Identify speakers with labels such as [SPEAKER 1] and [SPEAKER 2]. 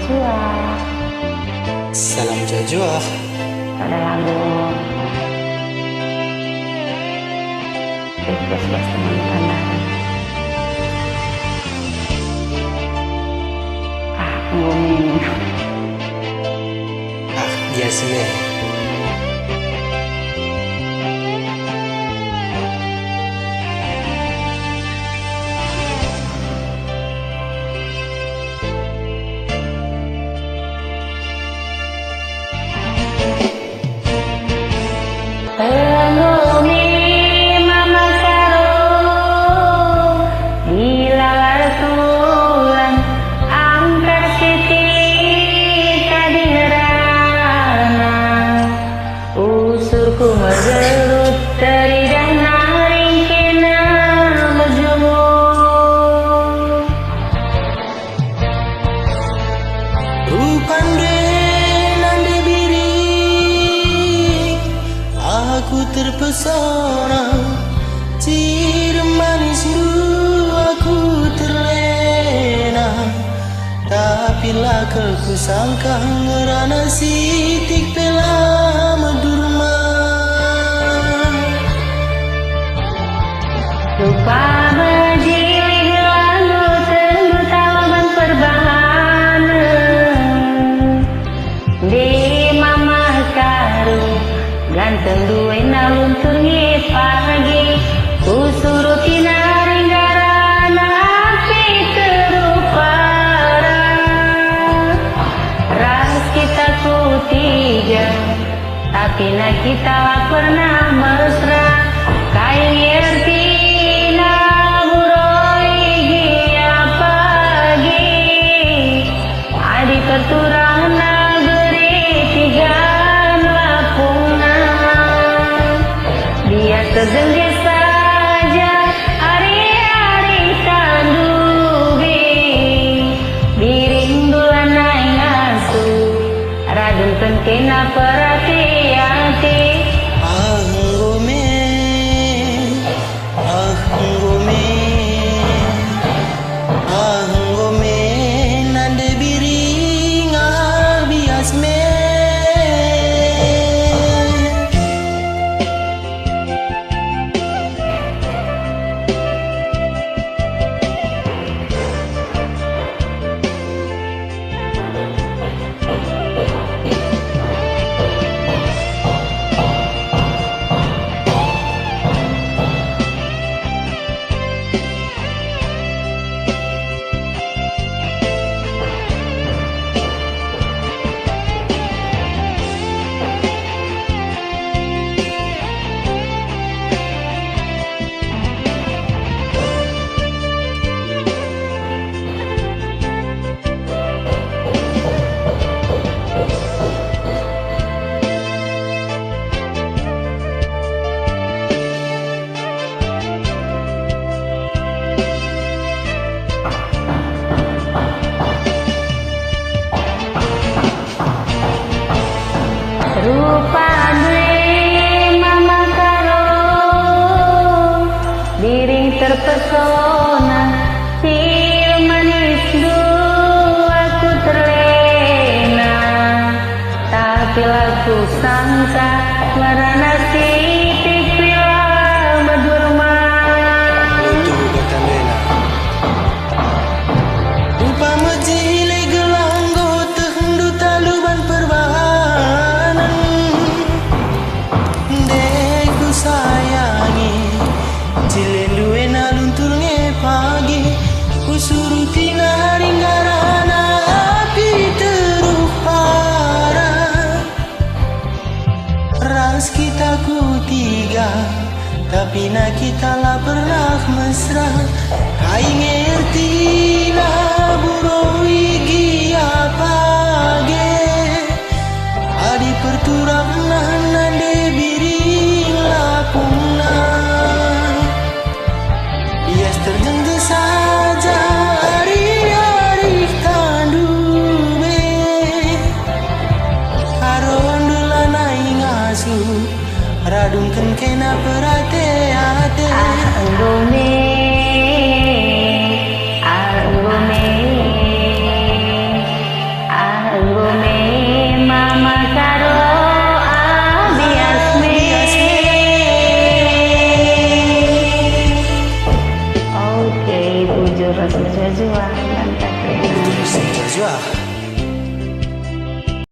[SPEAKER 1] Jua.
[SPEAKER 2] Salam jajua.
[SPEAKER 1] Ada lagu request buat teman-teman. Ngomongin.
[SPEAKER 2] Biasanya.
[SPEAKER 1] Usurku mengelut dari dana ringkena berjumur
[SPEAKER 2] Rupande nande biring, aku terpesona. Ciri manismu aku terlena. Tapi lah ku sangka ngerana sitik pela medurma.
[SPEAKER 1] Lupa menjilid lalu tentu talaman perbahana di mama karu ganteng duwe naluntur pagi usuruti naring garana api terupara ras kita ku tiga tapi na kita pernah mesra kain erti perturang negeri tiga lapungan dia terdengar saja hari-hari tandubi biring bulan naik ngasuh radun pentena perhati-hati terpesona si manis aku terlena tapi laku sangka merana sitik pila berdurma
[SPEAKER 2] rupa mejile gelanggo tehendu taluban perbahanan deku sayangi cilenduwe naluntur pagi kusuruti naring garana api terupara ras kita ku tiga tapi na kita lah pernah mesra kai ngerti na buroi gia page adi perturang nande biring lapuna terjengkel saja hari-hari tandube karon dula naik ngasuh radungkan kena perhati-hati
[SPEAKER 1] Jujur atau berjuang, mantap.
[SPEAKER 2] Berjuang.